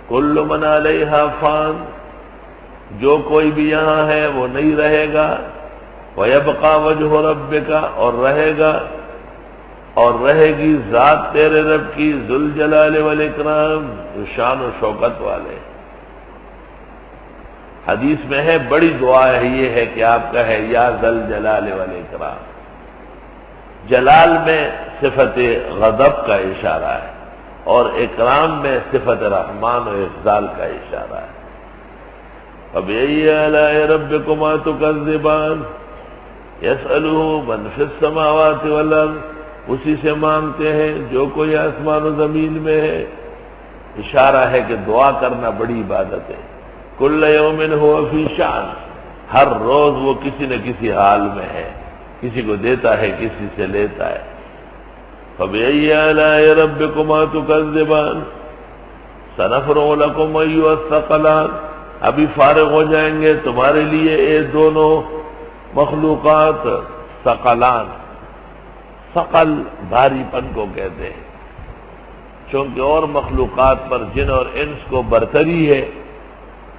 کل من علیہا فان، جو کوئی بھی یہاں ہے وہ نہیں رہے گا، وَيَبْقَى وَجْهُ رَبِّكَ، اور رہے گا اور رہے گی ذات تیرے رب کی، ذو الجلال والاکرام، جو شان و شوکت والے۔ حدیث میں ہے بڑی دعا ہے یہ ہے کہ آپ کا ہے یا ذا الجلال والاکرام۔ جلال میں صفت غضب کا اشارہ ہے اور اکرام میں صفت رحمان و افضال کا اشارہ ہے۔ فَبِأَيِّ آلَاءِ رَبِّكُمَا تُكَذِّبَانِ، يَسْأَلُهُ مَنْ فِي السَّمَاوَاتِ وَالْأَرْضِ، اسی سے مانگتے ہیں جو کوئی آسمان و زمین میں ہے۔ اشارہ ہے کہ دعا کرنا بڑی عبادت ہے۔ کل یوم هو فی شأن، ہر روز وہ کسی نہ کسی حال میں ہے، کسی کو دیتا ہے کسی سے لیتا ہے۔ فَبِأَيِّ آلَاءِ رَبِّكُمَا تُكَذِّبَانِ سَنَفْرُغُ لَكُمْ أَيُّهَ الثَّقَلَانِ، ابھی فارغ ہو جائیں گے تمہارے لیے یہ دونوں مخلوقات۔ ثقلان، ثقل بھاری پن کو کہتے ہیں، چونکہ اور مخلوقات پر جن اور انس کو برتری ہے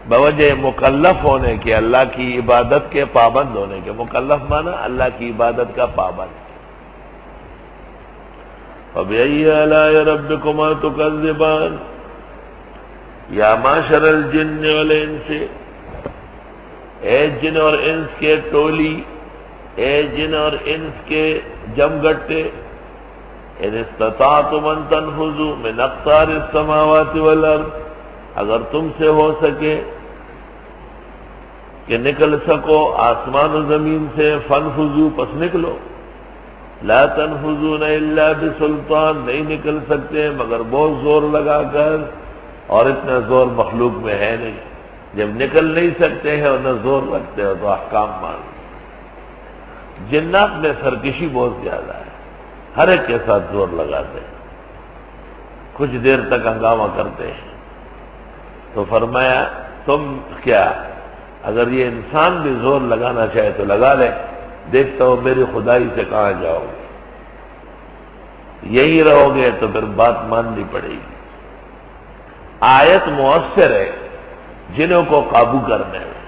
بوجہ مکلف ہونے کے، اللہ کی عبادت کے پابند ہونے کے۔ مکلف مانا اللہ کی عبادت کا پابند۔ فَبِأَيِّ آلَاءِ رَبِّكُمَا تُكَذِّبَانِ یا معشر الجن والانس، اے جن اور انس کے ٹولی، اے جن اور انس کے جمگٹے، ان استطاعتم ان تنفذوا من اقطار السماوات والارض، اگر تم سے ہو سکے کہ نکل سکو آسمان و زمین سے، فانفذوا، پس نکلو۔ لا تنفذون الا بسلطان، نہیں نکل سکتے مگر بہت زور لگا کر، اور اتنا زور مخلوق میں ہے نہیں۔ جب نکل نہیں سکتے ہیں اور نہ زور رکھتے ہو تو احکام مان۔ جنات میں سرکشی بہت زیادہ ہے، ہر ایک کے ساتھ زور لگاتے ہیں، کچھ دیر تک ہنگامہ کرتے ہیں۔ تو فرمایا تم کیا، اگر یہ انسان بھی زور لگانا چاہے تو لگا لے، دیکھتا ہو میری خدائی سے کہاں جاؤ گے۔ یہی رہو گے تو پھر بات ماننی پڑے گی۔ آیت مؤثر ہے جنوں کو قابو کرنے میں۔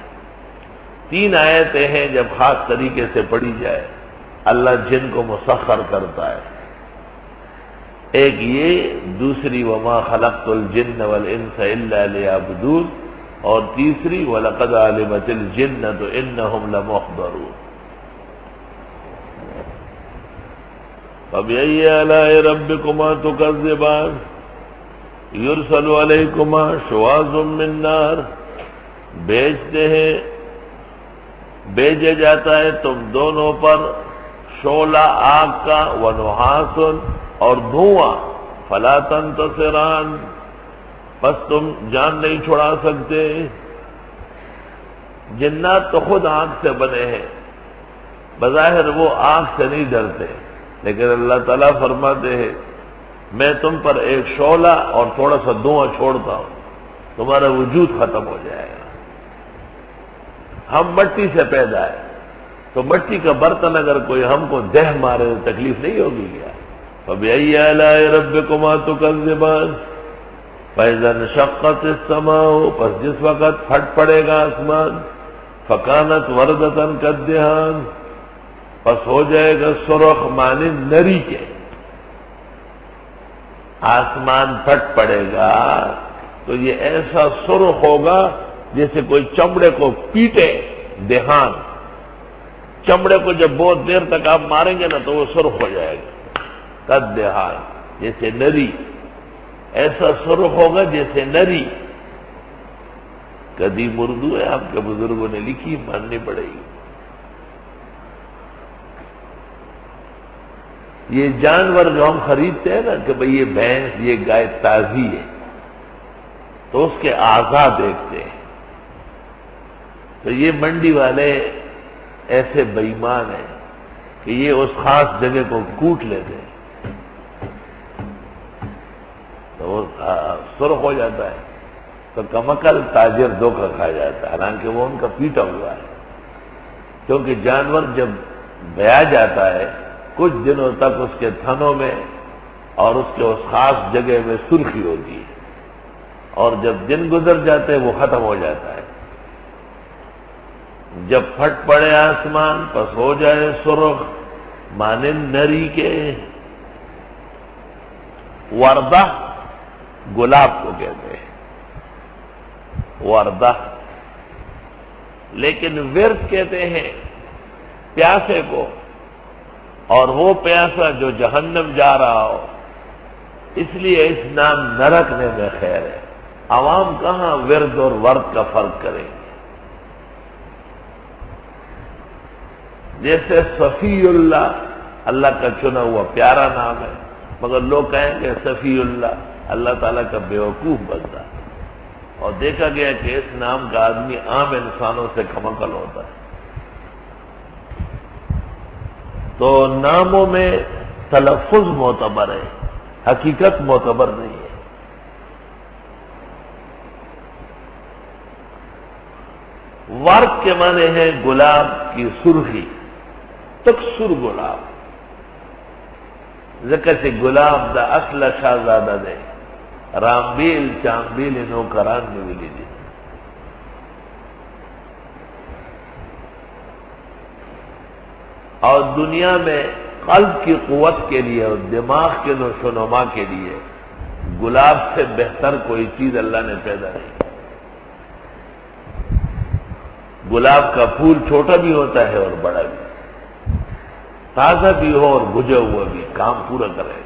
3 آیتیں ہیں جب خاص طریقے سے پڑھی جائے اللہ جن کو مسخر کرتا ہے۔ ایک یہ، دوسری وما خلقت الجن والانس الا لیعبدون، اور تیسری وَلَقَدْ عَلِمَتِ الْجِنَّةُ إِنَّهُمْ لَمُحْضَرُونَ۔ فَبِأَيِّ آلَاءِ رَبِّكُمَا تُكَذِّبَانِ يُرْسَلُ عَلَيْكُمَا شُوَاظٌ مِّن نَّارٍ، بھیجے جاتا ہے تم دونوں پر شعلہ آگ کا، وَنُحَاسٌ، اور دھواں، فَلَا تَنتَصِرَانِ، بس تم جان نہیں چھڑا سکتے۔ جنات تو خود آگ سے بنے ہیں، بظاہر وہ آگ سے نہیں ڈرتے، لیکن اللہ تعالیٰ فرماتے ہیں میں تم پر ایک شعلہ اور تھوڑا سا دھواں چھوڑتا ہوں، تمہارا وجود ختم ہو جائے گا۔ ہم مٹی سے پیدا ہے، تو مٹی کا برتن اگر کوئی ہم کو دہ مارے تو تکلیف نہیں ہوگی کیا؟ فَبِأَيِّ آلَاءِ رَبِّكُمَا تُكَذِّبَانِ فَإِذَا انشَقَّتِ السَّمَاءُ، پس جس وقت پھٹ پڑے گا آسمان، فَكَانَتْ وَرْدَةً كَالدِّهَانِ، پس ہو جائے گا سرخ مانند نری کے۔ آسمان پھٹ پڑے گا تو یہ ایسا سرخ ہوگا جیسے کوئی چمڑے کو پیٹے، دہان، چمڑے کو جب بہت دیر تک آپ ماریں گے نا تو وہ سرخ ہو جائے گا، کالدِّهَانِ، جیسے نری، ایسا سرخ ہوگا جیسے نری۔ قدیم اردو ہے، آپ کے بزرگوں نے لکھی، ماننی پڑے گی۔ یہ جانور جو ہم خریدتے ہیں نا کہ بھئی یہ بھینس، یہ گائے تازی ہے، تو اس کے اعضاء دیکھتے ہیں، تو یہ منڈی والے ایسے بے ایمان ہیں کہ یہ اس خاص جگہ کو کوٹ لیتے ہیں تو وہ سرخ ہو جاتا ہے، تو کمکل تاجر دھوکہ کھا جاتا ہے، حالانکہ وہ ان کا پیٹا ہوا ہے۔ کیونکہ جانور جب بیا جاتا ہے کچھ دنوں تک اس کے تھنوں میں اور اس کے اس خاص جگہ میں سرخی ہوتی ہے، اور جب دن گزر جاتے وہ ختم ہو جاتا ہے۔ جب پھٹ پڑے آسمان پس ہو جائے سرخ مانند نری کے۔ وردہ گلاب کو کہتے ہیں، وردہ، لیکن ورد کہتے ہیں پیاسے کو، اور وہ پیاسا جو جہنم جا رہا ہو، اس لیے اس نام نہ رکھنے میں خیر ہے۔ عوام کہاں ورد اور ورد کا فرق کریں گے؟ جیسے صفی اللہ اللہ کا چنا ہوا پیارا نام ہے، مگر لوگ کہیں گے صفی اللہ اللہ تعالیٰ کا بیوقوف بندہ، اور دیکھا گیا کہ اس نام کا آدمی عام انسانوں سے کم عقل ہوتا ہے۔ تو ناموں میں تلفظ معتبر ہے، حقیقت معتبر نہیں ہے۔ ورد کے معنی ہے گلاب کی سرخی، تکسر گلاب، ذکر سے گلاب دا اصل شہزادہ دے رامبیل چامبیل نوکران میں ملی دی۔ اور دنیا میں قلب کی قوت کے لیے اور دماغ کے نشو و نما کے لیے گلاب سے بہتر کوئی چیز اللہ نے پیدا نہیں۔ گلاب کا پھول چھوٹا بھی ہوتا ہے اور بڑا بھی، تازہ بھی ہو اور بجھا ہوا بھی، کام پورا کرے۔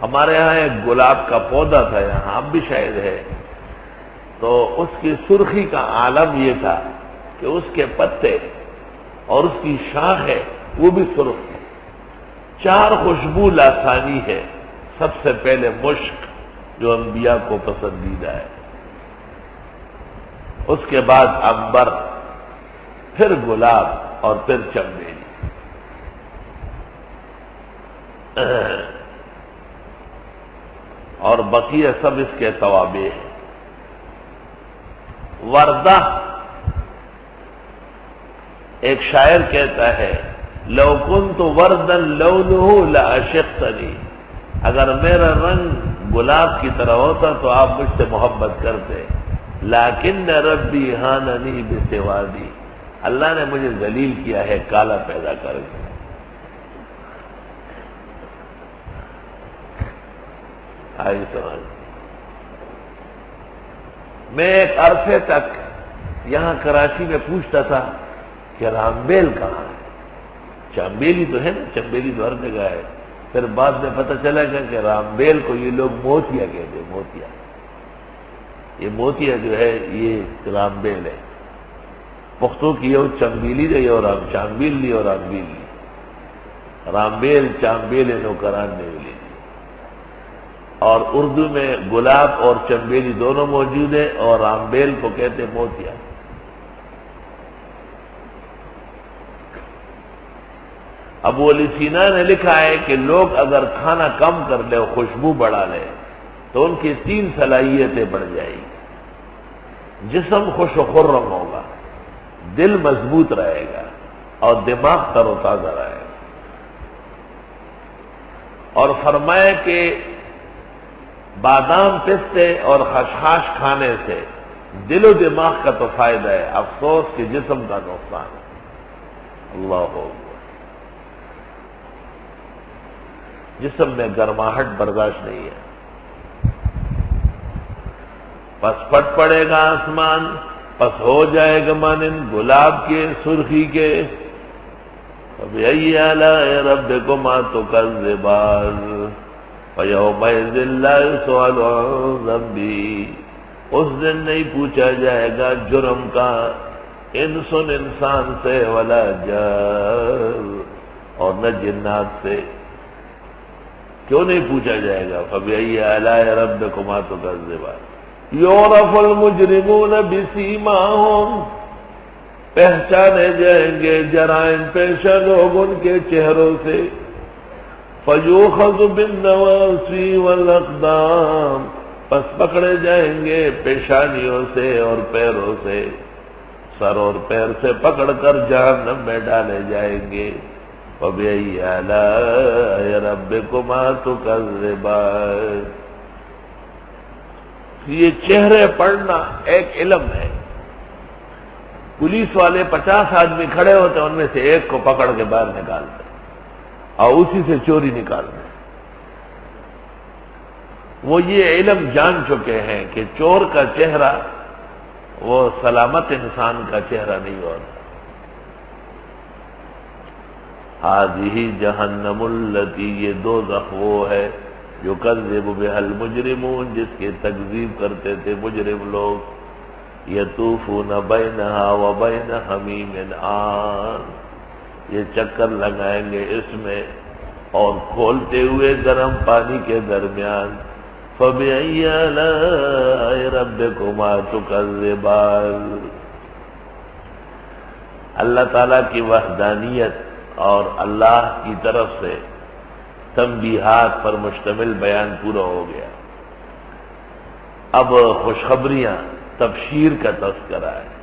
ہمارے ہاں ایک گلاب کا پودا تھا، یہاں اب بھی شاید ہے، تو اس کی سرخی کا عالم یہ تھا کہ اس کے پتے اور اس کی شاخ ہے وہ بھی سرخ ہے۔ 4 خوشبو لاسانی ہے، سب سے پہلے مشک جو انبیاء کو پسندیدہ ہے، اس کے بعد عنبر، پھر گلاب اور پھر چمیلی۔ اور بقیہ سب اس کے توابع ہیں۔ وردہ، ایک شاعر کہتا ہے لو کنت وردا لونه لعشقتنی، اگر میرا رنگ گلاب کی طرح ہوتا تو آپ مجھ سے محبت کرتے، لیکن ربی ہاننی بسوادی، اللہ نے مجھے ذلیل کیا ہے کالا پیدا کر کے۔ آئی سمجھ؟ میں ایک عرصے تک یہاں کراچی میں پوچھتا تھا کہ رامبیل کہاں ہے؟ چامبیلی تو ہے نا، چمبیلی تو ہر جگہ ہے۔ پھر بعد میں پتہ چلا کہ رامبیل کو یہ لوگ موتیا کہتے ہیں، موتیا، یہ موتیا جو ہے یہ رامبیل ہے۔ پختو کی یہ چمبیلی رہی اور رام چامبیل لی اور رامبیل لی، رامبیل چامبیل نوکران نے ملی۔ اور اردو میں گلاب اور چمبیلی دونوں موجود ہیں، اور رامبیل کو کہتے موتیا۔ ابو علی سینا نے لکھا ہے کہ لوگ اگر کھانا کم کر لے اور خوشبو بڑھا لے تو ان کی 3 صلاحیتیں بڑھ جائیں گی۔ جسم خوش و خرم ہوگا، دل مضبوط رہے گا، اور دماغ تر و تازہ رہے گا۔ اور فرمایا کہ بادام پستے اور خشخاش کھانے سے دل و دماغ کا تو فائدہ ہے، افسوس کہ جسم کا نقصان ہے۔ اللہ ہو، جسم میں گرماہٹ برداشت نہیں ہے۔ پس پھٹ پڑے گا آسمان، پس ہو جائے گا مانند گلاب کے سرخی کے۔ فَبِأَيِّ آلَاءِ رَبِّكُمَا تُكَذِّبَانِ فَيَوْمَئِذٍ لَا يُسْأَلُ عَنْ ذَنبِهِ، اس دن نہیں پوچھا جائے گا جرم کا انس انسان سے، ولا جان، اور نہ جنات سے۔ کیوں نہیں پوچھا جائے گا؟ فَبِأَيِّ آلَاءِ رَبِّكُمَا تُكَذِّبَانِ یُعْرَفُ الْمُجْرِمُونَ بِسِیمَاهُمْ، پہچانے جائیں گے جرائم پیشہ لوگ ان کے چہروں سے۔ فَيُؤْخَذُ بِالنَّوَاصِي وَالْأَقْدَامِ، پس پکڑے جائیں گے پیشانیوں سے اور پیروں سے، سر اور پیر سے پکڑ کر جہنم میں ڈالے جائیں گے۔ فَبِأَيِّ آلَاءِ رَبِّكُمَا تُكَذِّبَانِ۔ یہ چہرے پڑھنا ایک علم ہے۔ پولیس والے 50 آدمی کھڑے ہوتے ہیں، ان میں سے ایک کو پکڑ کے باہر نکالتے اور اسی سے چوری نکالتے۔ وہ یہ علم جان چکے ہیں کہ چور کا چہرہ وہ سلامت انسان کا چہرہ نہیں ہوتا۔ ہذہ جہنم التی، یہ دوزخ وہ ہے یکذب بہا المجرمون، جس کے تکذیب کرتے تھے مجرم لوگ۔ یطوفون بینہا وبین حمیم آن، یہ چکر لگائیں گے اس میں اور کھولتے ہوئے گرم پانی کے درمیان۔ فَبِأَيِّ آلَاءِ رَبِّكُمَا تُكَذِّبَانِ۔ اللہ تعالیٰ کی وحدانیت اور اللہ کی طرف سے تنبیہات پر مشتمل بیان پورا ہو گیا۔ اب خوشخبریاں، تبشیر کا تذکرہ ہے۔